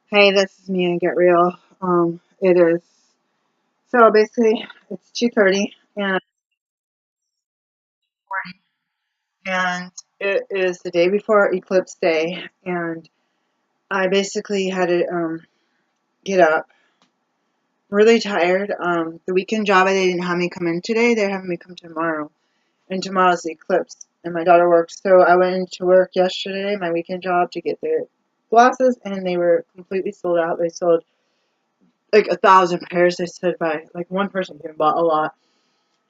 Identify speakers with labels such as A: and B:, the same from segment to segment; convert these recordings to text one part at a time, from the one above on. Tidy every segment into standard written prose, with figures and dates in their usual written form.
A: Hey, this is me and Get Real. It is so basically it's 2:30 and it is the day before Eclipse Day, and I basically had to get up really tired. The weekend job they didn't have me come in today; they're having me come tomorrow, and tomorrow's the eclipse. And my daughter works, so I went into work yesterday, my weekend job, to get the glasses, and they were completely sold out. They sold like 1,000 pairs. They said by like one person came and bought a lot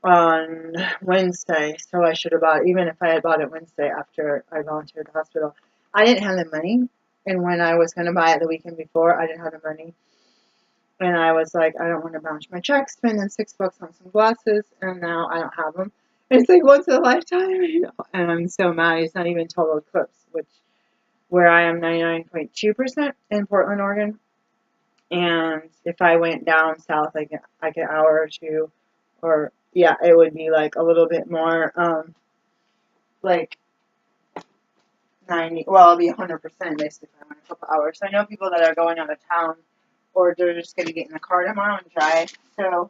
A: on Wednesday, so I should have bought it, even if I had bought it Wednesday after I volunteered at the hospital. I didn't have the money, and when I was going to buy it the weekend before, I didn't have the money, and I was like, I don't want to bounce my check, spending $6 on some glasses, and now I don't have them. And it's like once in a lifetime, and I'm so mad. It's not even total eclipse, which where I am 99.2% in Portland, Oregon, and if I went down south like an hour or two, or yeah, it would be like a little bit more, like 90. Well, it'll be 100% basically in a couple hours. So I know people that are going out of town, or they're just gonna get in the car tomorrow and drive. So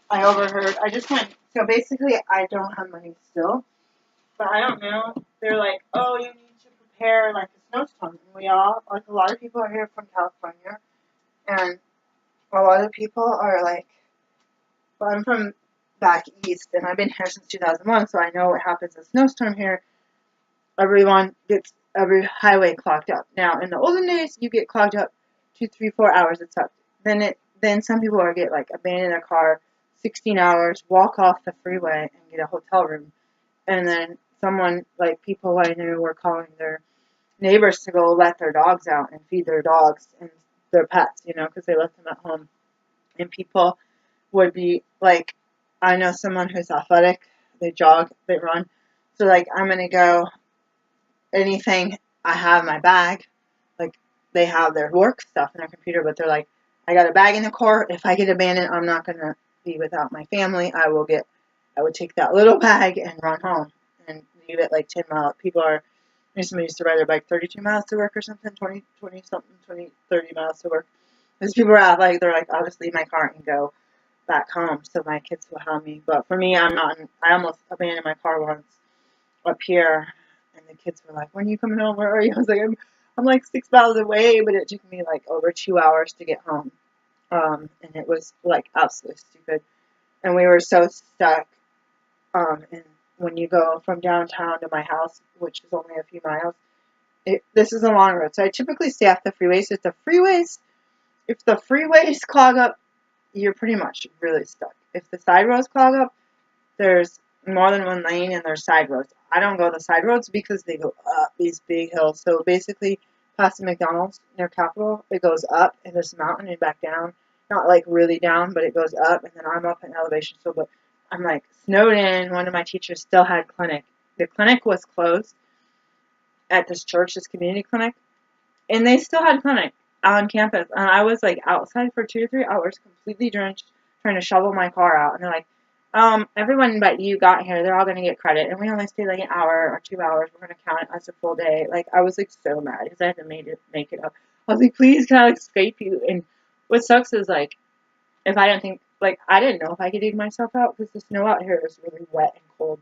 A: I overheard. I just went. So basically, I don't have money still, but I don't know. They're like, oh, you need to prepare like a snowstorm. And we all, like a lot of people are here from California, and a lot of people are like, well, I'm from back east, and I've been here since 2001, so I know what happens in a snowstorm here. Everyone gets every highway clogged up. Now, in the olden days, you get clogged up 2, 3, 4 hours. It's up. Then some people are get like abandon their car 16 hours, walk off the freeway, and get a hotel room. And then someone like people I knew were calling their neighbors to go let their dogs out and feed their dogs and their pets, because they left them at home. And people would be like, I know someone who's athletic, they jog, they run. So like I'm gonna go anything I have in my bag, like they have their work stuff in their computer, but they're like, I got a bag in the car. If I get abandoned, I'm not gonna be without my family. I would take that little bag and run home and leave it like 10 miles. Somebody used to ride their bike 32 miles to work or something, 20 something, 20, 30 miles to work. Because people are out, like, they're like, I'll just leave my car and go back home so my kids will have me. But for me, I'm not. I almost abandoned my car once up here, and the kids were like, "When are you coming home? Where are you?" I was like, "I'm like 6 miles away," but it took me like over 2 hours to get home, and it was like absolutely stupid. And we were so stuck. And when you go from downtown to my house, which is only a few miles, this is a long road, so I typically stay off the freeways. If the freeways clog up, you're pretty much really stuck. If the side roads clog up, there's more than one lane and there's side roads. I don't go the side roads because they go up these big hills. So basically, past the McDonald's near Capitol, it goes up in this mountain and back down. Not like really down, but it goes up, and then I'm up in elevation. So, but I'm like snowed in. One of my teachers still had clinic. The clinic was closed at this church, this community clinic, and they still had clinic on campus. And I was like outside for 2 or 3 hours, completely drenched, trying to shovel my car out. And they're like, everyone but you got here. They're all going to get credit. And we only stayed like an hour or 2 hours. We're going to count it as a full day. Like, I was like so mad because I had to make it up. I was like, please, can I like scrape you? And what sucks is like, if I didn't think, like, I didn't know if I could dig myself out because the snow out here is really wet and cold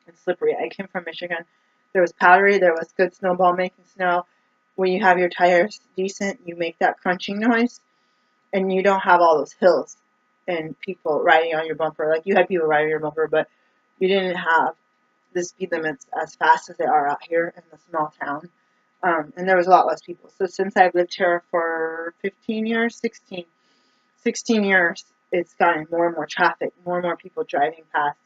A: and slippery. I came from Michigan. There was powdery. There was good snowball making snow. When you have your tires decent, you make that crunching noise, and you don't have all those hills and people riding on your bumper. Like, you had people riding on your bumper, but you didn't have the speed limits as fast as they are out here in the small town. And there was a lot less people. So since I've lived here for 15 years, 16 years, it's gotten more and more traffic, more and more people driving past,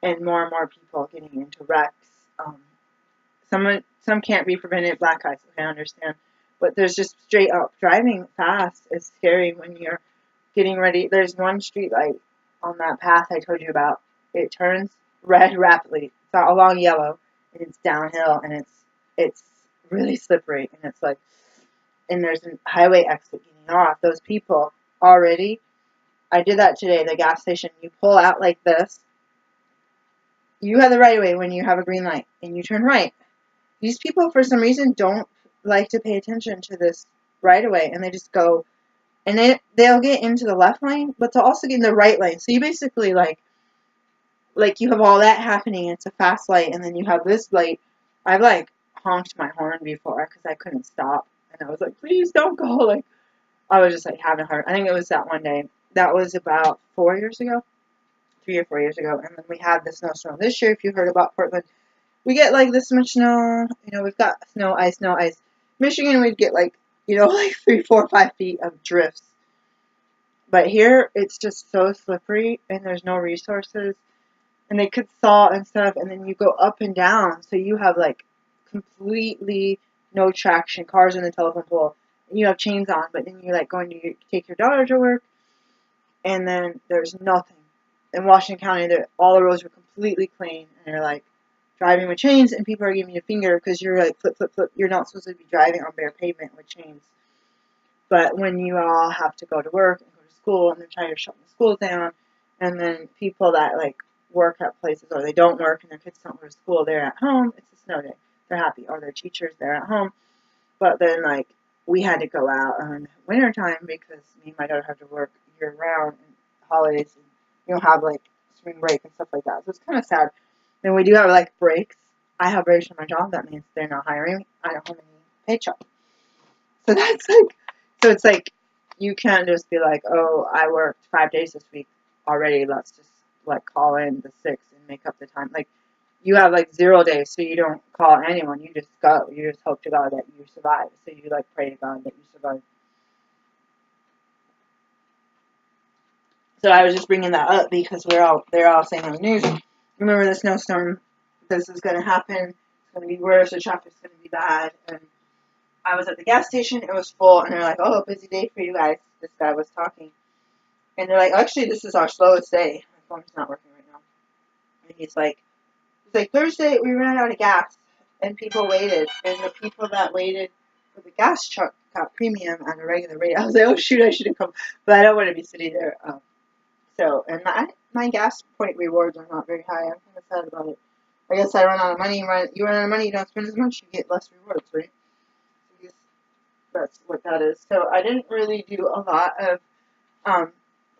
A: and more people getting into wrecks. Um, some can't be prevented, black eyes, I understand. But there's just straight up driving fast is scary when you're getting ready. There's one street light on that path I told you about. It turns red rapidly. It's not along yellow, and it's downhill, and it's really slippery, and it's like, and there's a highway exit getting off. Those people already. I did that today. The gas station. You pull out like this. You have the right of way when you have a green light, and you turn right. These people, for some reason, don't like to pay attention to this right away, and they just go, and they'll get into the left lane, but they'll also get in the right lane. So you basically like you have all that happening. It's a fast light, and then you have this light. I've like honked my horn before because I couldn't stop, and I was like, please don't go. Like I was just like having a heart. I think it was that one day. That was about 4 years ago, 3 or 4 years ago, and then we had the snowstorm. This year, if you heard about Portland, we get like this much snow. You know, we've got snow, ice, snow, ice. Michigan, we'd get like, you know, like 3, 4, 5 feet of drifts. But here, it's just so slippery, and there's no resources. And they could saw and stuff, and then you go up and down, so you have like completely no traction. Cars in the telephone pole, and you have chains on, but then you're like going to take your daughter to work, and then there's nothing. In Washington County, all the roads were completely clean, and you're like driving with chains, and people are giving you a finger because you're like flip, flip, flip. You're not supposed to be driving on bare pavement with chains. But when you all have to go to work and go to school, and they're trying to shut the schools down, and then people that like work at places, or they don't work and their kids don't go to school, they're at home, it's a snow day, they're happy, or their teachers, they're at home. But then like we had to go out in winter time because me and my daughter have to work year round and holidays, and you don't have like spring break and stuff like that, so it's kind of sad. Then we do have like breaks. I have breaks from my job. That means they're not hiring me. I don't have any paycheck. So that's like, so it's like you can't just be like, oh, I worked 5 days this week already. Let's just like call in the 6 and make up the time. Like you have like 0 days, so you don't call anyone. You just go. You just hope to God that you survive. So you like pray to God that you survive. So I was just bringing that up because they're all saying on the news, remember the snowstorm, this is going to happen, it's going to be worse, the traffic's going to be bad. And I was at the gas station, it was full, and they're like, oh, busy day for you guys. This guy was talking. And they're like, actually, this is our slowest day. My phone's not working right now. And he's like, Thursday, we ran out of gas, and people waited. And the people that waited for the gas truck got premium at a regular rate. I was like, oh, shoot, I should have come. But I don't want to be sitting there. So, and my gas point rewards are not very high. I'm kind of sad about it. I guess I run out of money. You run out of money, you don't spend as much, you get less rewards, right? I guess that's what that is. So I didn't really do a lot of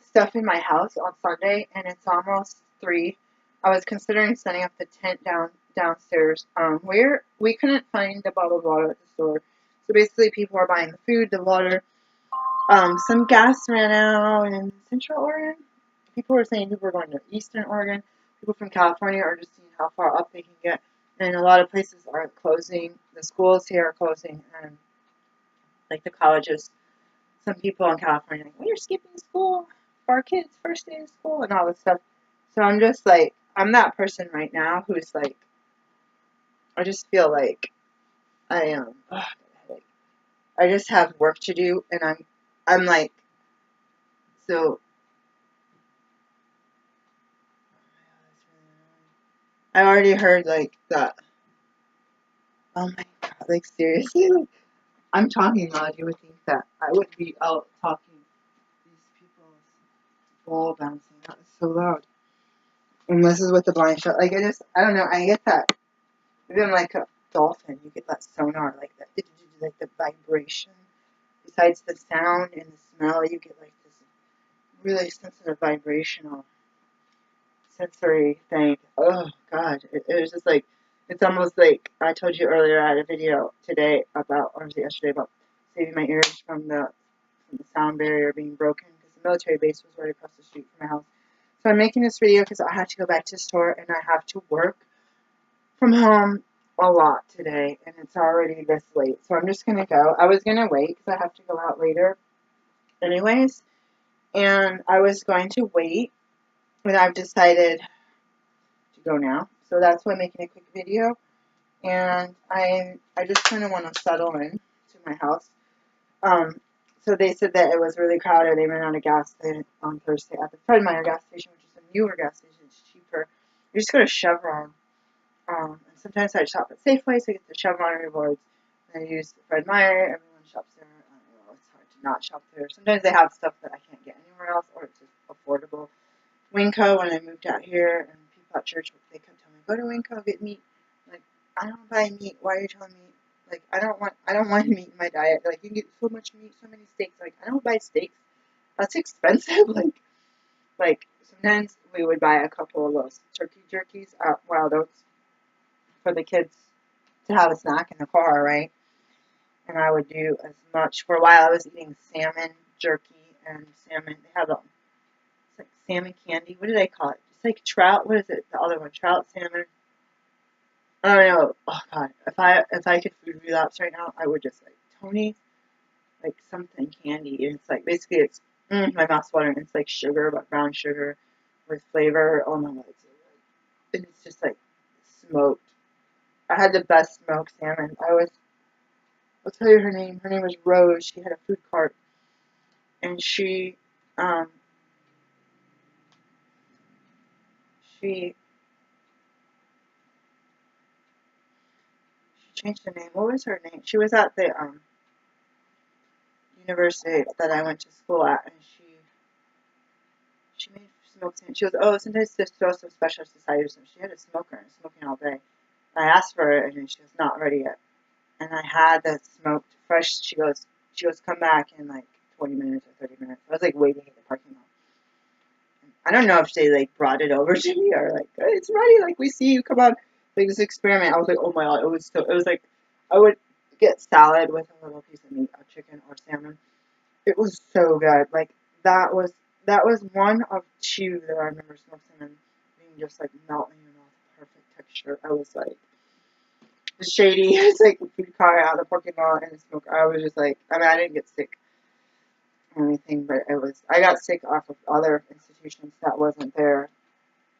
A: stuff in my house on Sunday, and it's almost 3. I was considering setting up the tent downstairs. We couldn't find the bottled water at the store. So basically, people are buying the food, the water. Some gas ran out in Central Oregon. People were saying people were going to Eastern Oregon. People from California are just seeing how far up they can get. And a lot of places are closing. The schools here are closing, and like the colleges. Some people in California are like, we're skipping school for our kids' first day of school and all this stuff. So I'm just like, I'm that person right now who's like, I just feel like I am. I just have work to do, and I'm like, so. I already heard like that. Oh my God! Like seriously, like I'm talking loud. You would think that I would be out talking. These people's ball bouncing. That is so loud. And this is with the blind shot. Like I don't know. I get that. Even like a dolphin, you get that sonar, like that, like the vibration. Besides the sound and the smell, you get like this really sensitive vibrational sensory thing. Oh God, it was just like, it's almost like I told you earlier. I had a video today about, or was it yesterday, about saving my ears from the sound barrier being broken because the military base was right across the street from my house. So I'm making this video because I have to go back to the store and I have to work from home a lot today, and it's already this late. So I'm just gonna go. I was gonna wait because I have to go out later, anyways, and I was going to wait. But I've decided to go now. So that's why I'm making a quick video. And I just kind of want to settle in to my house. So they said that it was really crowded. They ran out of gas on Thursday at the Fred Meyer gas station, which is a newer gas station. It's cheaper. You just go to Chevron. And sometimes I shop at Safeway, so I get the Chevron rewards. And I use Fred Meyer. Everyone shops there. I don't know, it's hard to not shop there. Sometimes they have stuff that I can't get anywhere else, or it's just affordable. Winco, when I moved out here, and people at church, they kept telling me, go to Winco, get meat. I'm like, I don't buy meat. Why are you telling me Like, I don't want meat in my diet. Like, you can get so much meat, so many steaks. Like, I don't buy steaks. That's expensive. Like sometimes we would buy a couple of those turkey jerkies at Wild Oats for the kids to have a snack in the car, right? And I would do as much. For a while, I was eating salmon jerky and salmon. They have it's like salmon candy. What did I call it? It's like trout. What is it? The other one, trout salmon. I don't know. Oh God, if I could food relapse right now, I would just like Tony, like something candy. And it's like basically it's my mouth's watering. It's like sugar, but brown sugar with flavor. Oh my God, it's so good. And it's just like smoked. I had the best smoked salmon. I'll tell you her name. Her name was Rose. She had a food cart, and um, she, she changed the name. What was her name? She was at the university that I went to school at, and she made smoked salmon. She goes, oh, sometimes there's so special society. So she had a smoker and smoking all day. And I asked for it, and she was not ready yet. And I had the smoked fresh. She goes, come back in like 20 minutes or 30 minutes. I was like waiting in the parking lot. I don't know if they like brought it over to me or like it's ready. Like we see you, come on. Like this experiment. I was like, oh my God, it was like I would get salad with a little piece of meat, a chicken or salmon. It was so good. Like that was that was one of two that I remember smoking and being just like melting in your mouth, perfect texture. I was like shady. It's like a food car out of the parking lot and smoke. I was just like, I mean, I didn't get sick or anything, but I got sick off of other institutions that wasn't there.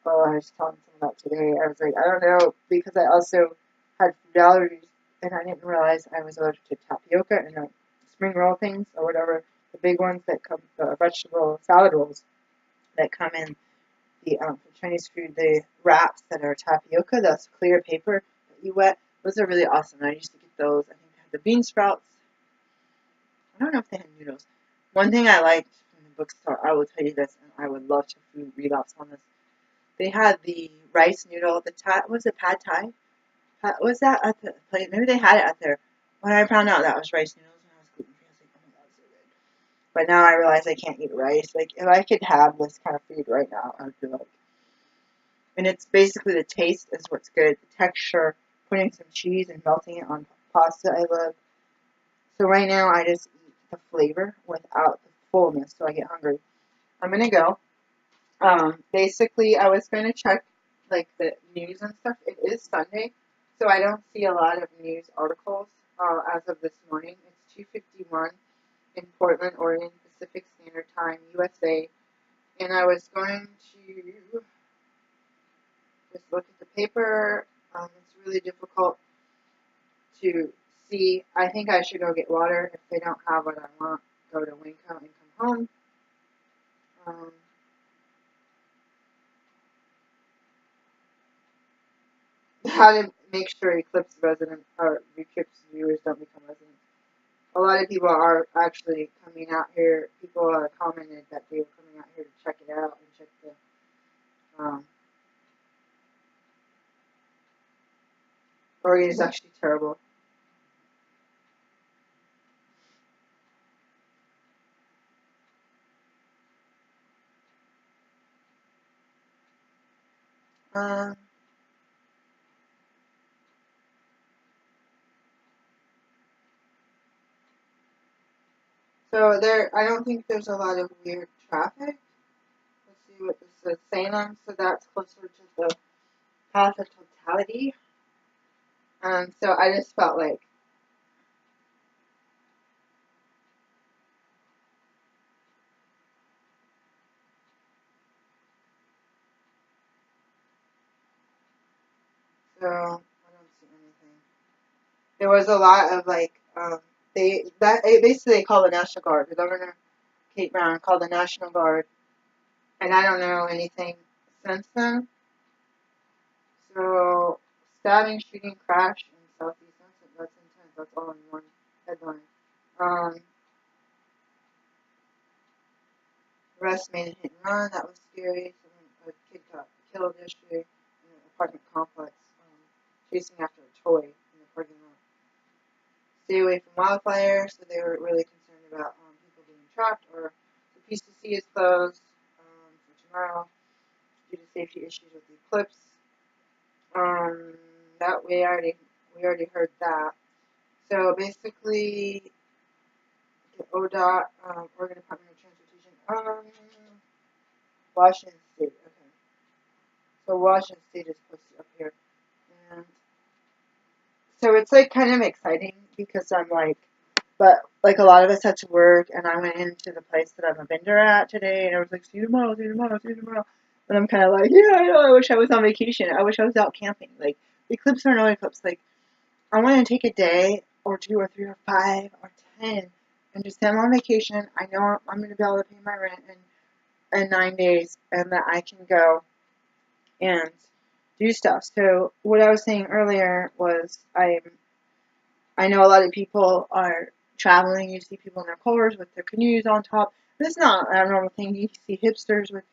A: Oh, I was telling someone that today. I was like, I don't know, because I also had food allergies and I didn't realize I was allergic to tapioca and the spring roll things or whatever, the big ones that come, the vegetable salad rolls that come in the Chinese food, the wraps that are tapioca, that's clear paper that you wet. Those are really awesome. I used to get those. I think they had the bean sprouts. I don't know if they had noodles. One thing I liked from the bookstore, I will tell you this, and I would love to food relapse on this. They had the rice noodle, was it pad thai? Was that at the place? Maybe they had it at there. When I found out that was rice noodles when I was gluten free, I was like, oh my God, so good. But now I realize I can't eat rice. Like, if I could have this kind of food right now, I would be like, and it's basically the taste is what's good. The texture, putting some cheese and melting it on pasta, I love. So right now, I just eat the flavor without the fullness, so I get hungry. I'm gonna go. Basically, I was going to check like the news and stuff. It is Sunday, so I don't see a lot of news articles as of this morning. It's 2:51 in Portland, Oregon, Pacific Standard Time, USA, and I was going to just look at the paper. It's really difficult to see. I think I should go get water. If they don't have what I want, go to Winco and come home. Um, how to make sure Eclipse resident or Eclipse viewers don't become residents. A lot of people are actually coming out here. People commented that they were coming out here to check it out and check the Oregon is actually terrible. Um, so there, I don't think there's a lot of weird traffic. Let's see what this is. Salem, so that's closer to the path of totality. So I just felt like, so I don't see anything. There was a lot of like, basically they call the National Guard. The Governor Kate Brown called the National Guard, and I don't know anything since then. So stabbing, shooting, crash in Southeast. That's intense. That's all in one headline. Um, Arrest made a hit and run. That was scary. A kid got killed yesterday in an apartment complex, chasing after a toy in the parking lot. stay away from wildfires, so they were really concerned about people being trapped, or the PCC is closed for tomorrow due to safety issues with the eclipse. That we already heard that. So basically, the ODOT, Oregon Department of Transportation, Washington State. Okay, so Washington State is posted up here, and so it's like kind of exciting because I'm like, but like a lot of us had to work, and I went into the place that I'm a vendor at today, and I was like, see you tomorrow, see you tomorrow, see you tomorrow. And I'm kind of like, yeah, I know, I wish I was on vacation. I wish I was out camping. Like, eclipse or no eclipse, like, I want to take a day or two or three or five or 10 and just say I'm on vacation. I know I'm going to be able to pay my rent in 9 days, and that I can go and do stuff. So what I was saying earlier was I know a lot of people are traveling. You see people in their cars with their canoes on top. It's not a normal thing. You see hipsters with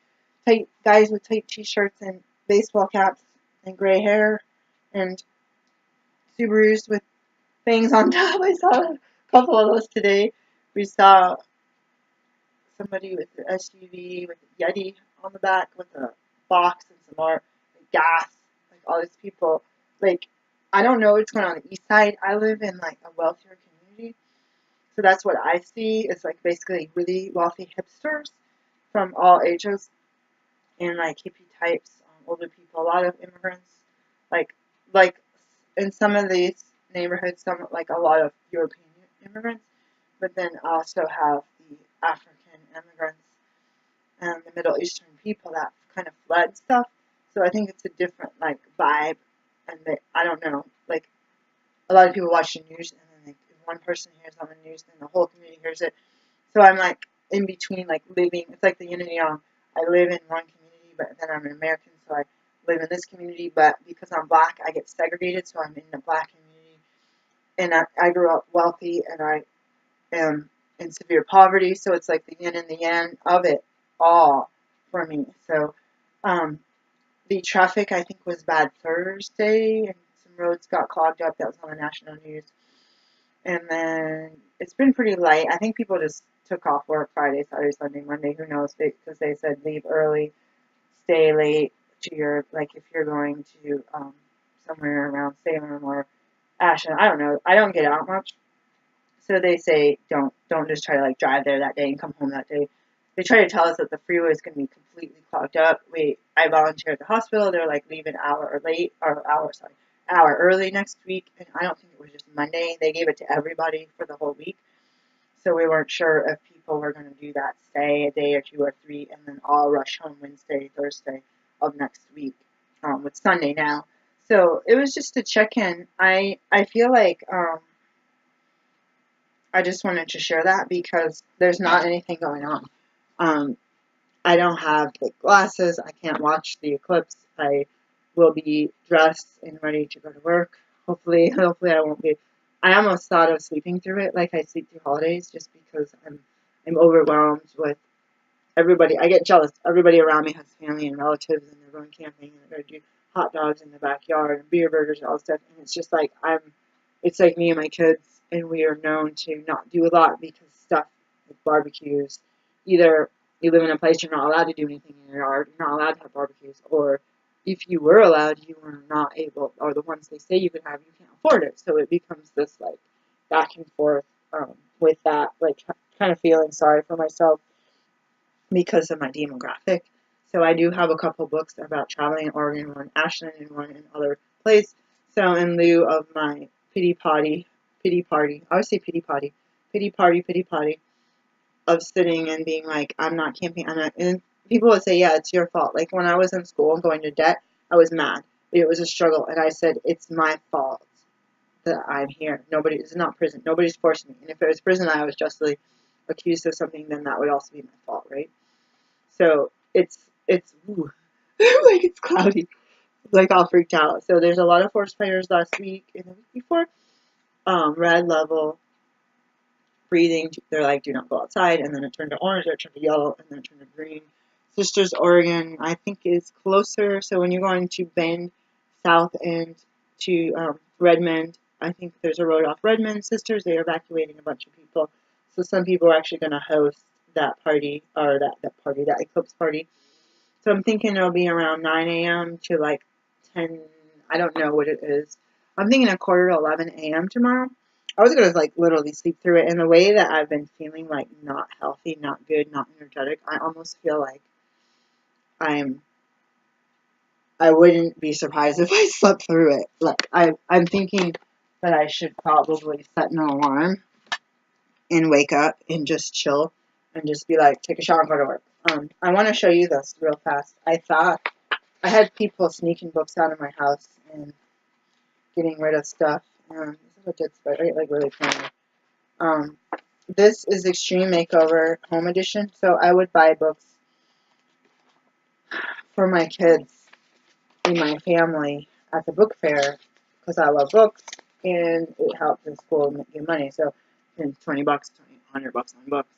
A: tight guys with tight t-shirts and baseball caps and gray hair, and Subarus with things on top. I saw a couple of those today. We saw somebody with an SUV with a Yeti on the back with a box and some more gas. Like all these people. Like, I don't know what's going on the east side. I live in like a wealthier community. So that's what I see. It's like basically really wealthy hipsters from all ages and like hippie types, older people, a lot of immigrants. Like like in some of these neighborhoods, some like a lot of European immigrants, but then also have the African immigrants and the Middle Eastern people that kind of fled stuff. So I think it's a different like vibe, and I don't know, like a lot of people watch the news, and then like, if one person hears on the news, then the whole community hears it. So I'm like in between, like living. It's like the yin and yang. I live in one community, but then I'm an American, so I live in this community. But because I'm black, I get segregated, so I'm in the black community. And I grew up wealthy, and I am in severe poverty, so it's like the yin and the yang of it all for me. So the traffic, I think, was bad Thursday, and some roads got clogged up. That was on the national news. And then it's been pretty light. I think people just took off work Friday, Saturday, Sunday, Monday. Who knows? Because they said leave early, stay late to your, like if you're going to somewhere around Salem or Ashland. I don't know. I don't get out much. So they say don't just try to like drive there that day and come home that day. They try to tell us that the freeway is going to be completely clogged up. I volunteer at the hospital. They're like leave an hour or late or hour early next week. And I don't think it was just Monday. They gave it to everybody for the whole week. So we weren't sure if people were going to do that, stay a day or two or three, and then all rush home Wednesday, Thursday of next week. With Sunday now. So it was just a check-in. I feel like I just wanted to share that because there's not anything going on. I don't have thick glasses. I can't watch the eclipse. I will be dressed and ready to go to work. Hopefully I won't be. I almost thought of sleeping through it, like I sleep through holidays, just because I'm overwhelmed with everybody. I get jealous. Everybody around me has family and relatives, and they're going camping, and they're going to do hot dogs in the backyard and beer burgers and all this stuff. And it's just like it's like me and my kids, and we are known to not do a lot because stuff like barbecues. Either you live in a place you're not allowed to do anything in your yard, you're not allowed to have barbecues, or if you were allowed, you were not able, or the ones they say you can have, you can't afford it. So it becomes this like back and forth with that, like kind of feeling sorry for myself because of my demographic. So I do have a couple books about traveling in Oregon, one in Ashland and one in other place. So in lieu of my pity party, I would say pity party of sitting and being like, I'm not camping, and people would say, yeah, it's your fault. Like when I was in school and going to debt, I was mad. It was a struggle, and I said, it's my fault that I'm here. It's not prison. Nobody's forcing me. And if it was prison, I was justly accused of something, then that would also be my fault, right? So it's ooh, like it's cloudy, like all freaked out. So there's a lot of forest fires last week and the week before. Red level breathing. They're like, do not go outside, and then it turned to orange, then it turned to yellow, and then it turned to green. Sisters, Oregon, I think is closer. So when you're going to Bend, South End to Redmond, I think there's a road off Redmond. Sisters, they're evacuating a bunch of people. So some people are actually going to host that party, or that eclipse party. So I'm thinking it'll be around 9 a.m. to like 10, I don't know what it is. I'm thinking a quarter to 11 a.m. tomorrow. I was going to like literally sleep through it. And the way that I've been feeling like not healthy, not good, not energetic, I almost feel like I'm I wouldn't be surprised if I slept through it. Like I'm thinking that I should probably set an alarm and wake up and just chill and just be like, take a shower and go to work. I want to show you this real fast. I thought I had people sneaking books out of my house and getting rid of stuff. This is what gets like really funny. Um, this is Extreme Makeover Home Edition. So I would buy books for my kids in my family at the book fair because I love books and it helps in school get money. So, and $20, 100 bucks on books.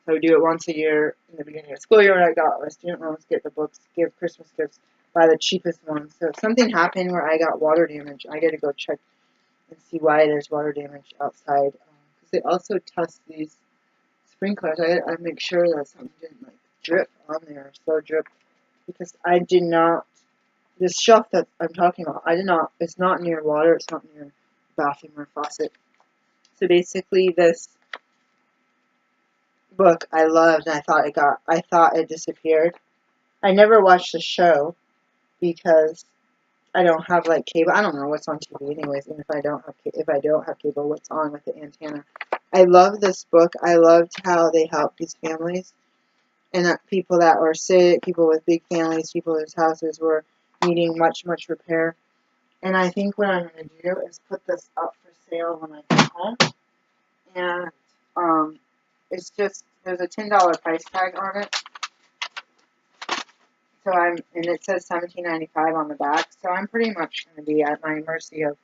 A: So we do it once a year in the beginning of school year. I got my student loans, get the books, give Christmas gifts, buy the cheapest ones. So if something happened where I got water damage, I got to go check and see why there's water damage outside. Because they also test these sprinklers. I make sure that something didn't like drip on there, slow drip. Because I did not, this shelf that I'm talking about, I did not, it's not near water, it's not near bathroom or faucet. So basically this book I loved and I thought it disappeared. I never watched the show because I don't have like cable. I don't know what's on TV anyways, and if I don't have cable, what's on with the antenna. I love this book. I loved how they help these families and that people that were sick, people with big families, people whose houses were needing much repair. And I think what I'm going to do is put this up for sale when I get home. And it's just, there's a $10 price tag on it. So and it says $17.95 on the back. So I'm pretty much going to be at my mercy of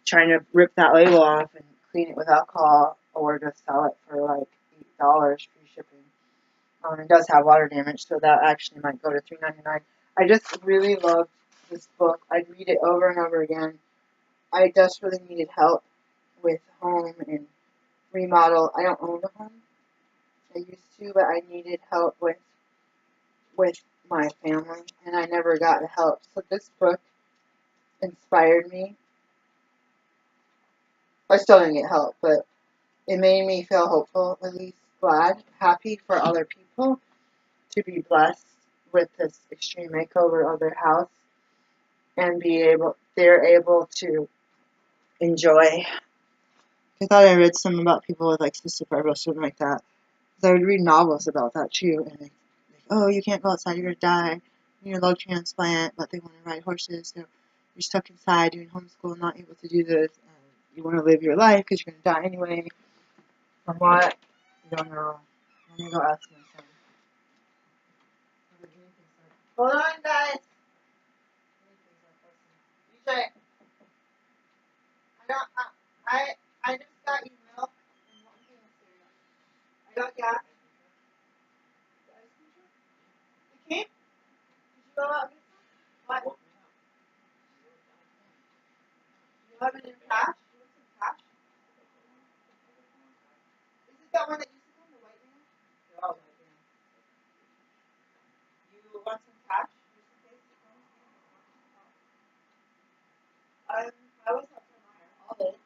A: trying to rip that label off and clean it with alcohol or just sell it for like $8 free shipping. It does have water damage, so that actually might go to $3.99. I just really loved this book. I'd read it over and over again. I desperately needed help with home and remodel. I don't own a home. I used to, but I needed help with my family, and I never got the help. So this book inspired me. I still didn't get help, but it made me feel hopeful, at least glad, happy for other people to be blessed with this extreme makeover of their house and they're able to enjoy. I thought I read something about people with like cystic fibrosis or something like that. Because I would read novels about that too, and like, oh, you can't go outside, you're gonna die. You need a lung transplant, but they want to ride horses, so you're stuck inside doing homeschool, not able to do this. You want to live your life because you're gonna die anyway. From what? I don't know. Let me go ask my son. Hold on, guys. DJ, I just got you milk and one can of cereal. I got gas. You came? Did you go out and get some? What? You have it in cash? You want some cash? Is it that one that used to come, the white man? They're all white man. You want some cash? I was up to Meyer all day.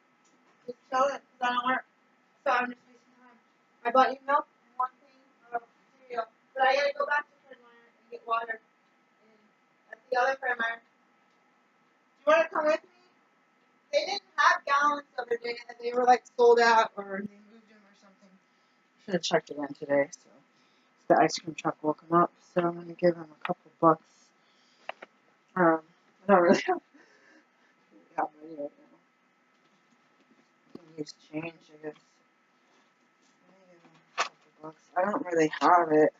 A: Just chilling because I don't work. So I'm just wasting time. I bought you milk and one thing of cereal. But I gotta go back to Fred Meyer and get water. And at the other Fred Meyer. Do you want to come with me? They didn't have gallons the other day. They were like sold out or they moved them or something. I should have checked again today. So the ice cream truck woke him up. So I'm going to give him a couple bucks. I don't really have money right now. I can use change, I guess. I don't really have it.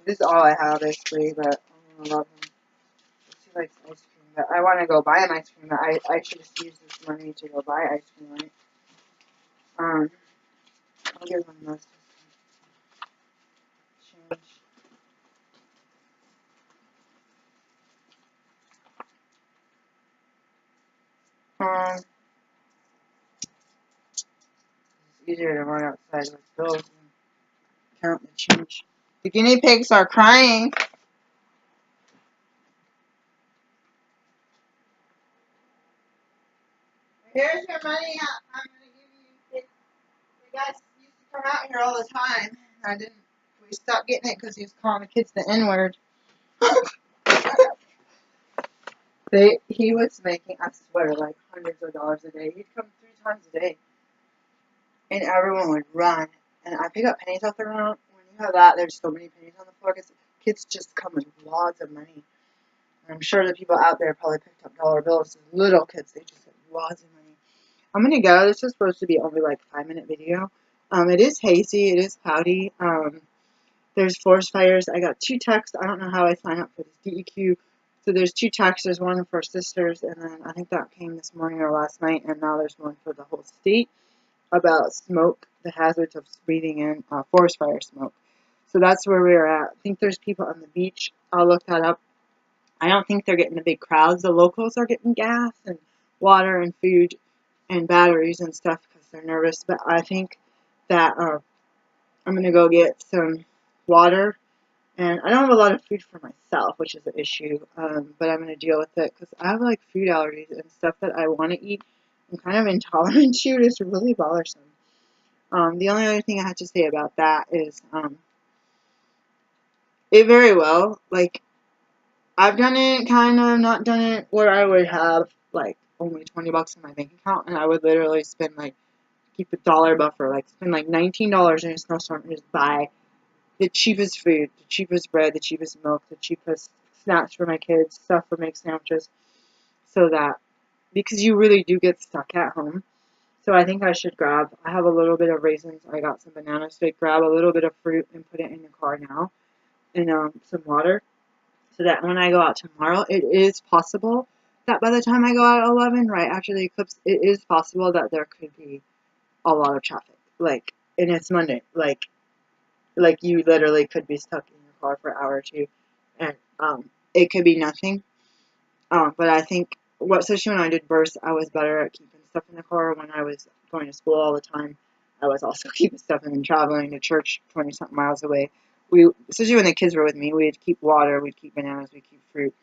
A: This is all I have basically, but I'm gonna love him. He likes ice cream, but I want to go buy him ice cream. But I should just use this money to go buy ice cream, right? I'll give him this change. easier to run outside with bills and count the change. The guinea pigs are crying. Here's your money I'm going to give you. The guys used to come out here all the time. We stopped getting it because he was calling the kids the N-word. He was making, I swear, like hundreds of dollars a day. He'd come 3 times a day. And everyone would run. And I pick up pennies off the ground. When you have that, there's so many pennies on the floor because kids just come with lots of money. And I'm sure the people out there probably picked up dollar bills. These little kids, they just have lots of money. I'm going to go. This is supposed to be only like a 5-minute video. It is hazy. It is cloudy. There's forest fires. I got 2 texts. I don't know how I signed up for this DEQ. So there's 2 texts. There's one for sisters, and then I think that came this morning or last night, and now there's one for the whole state about smoke, the hazards of breathing in forest fire smoke. So that's where we're at. I think there's people on the beach. I'll look that up. I don't think they're getting the big crowds. The locals are getting gas and water and food and batteries and stuff because they're nervous. But I think that I'm going to go get some water. And I don't have a lot of food for myself, which is an issue. But I'm going to deal with it because I have like food allergies and stuff that I want to eat. I'm kind of intolerant to it. It's really bothersome. The only other thing I have to say about that is it very well, like, I've done it, kind of, not done it, where I would have, like, only $20 in my bank account, and I would literally spend, like, keep a dollar buffer, like, spend, like, $19 in a snowstorm and just buy the cheapest food, the cheapest bread, the cheapest milk, the cheapest snacks for my kids, stuff for make sandwiches, so that, because you really do get stuck at home. So I think I should I have a little bit of raisins, I got some bananas, so I grab a little bit of fruit and put it in the car now, and some water, so that when I go out tomorrow, it is possible that by the time I go out at 11, right after the eclipse, it is possible that there could be a lot of traffic, like, and it's Monday, like you literally could be stuck in your car for an hour or 2, and it could be nothing. But I think, especially when I did bursts, I was better at keeping stuff in the car. When I was going to school all the time, I was also keeping stuff and then traveling to church 20-something miles away. Especially when the kids were with me, we'd keep water, we'd keep bananas, we'd keep fruit.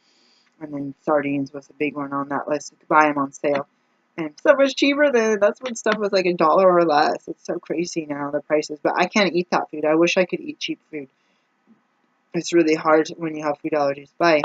A: And then sardines was a big one on that list. You could buy them on sale. And stuff was cheaper then. That's when stuff was like $1 or less. It's so crazy now, the prices. But I can't eat that food. I wish I could eat cheap food. It's really hard when you have food allergies. Bye.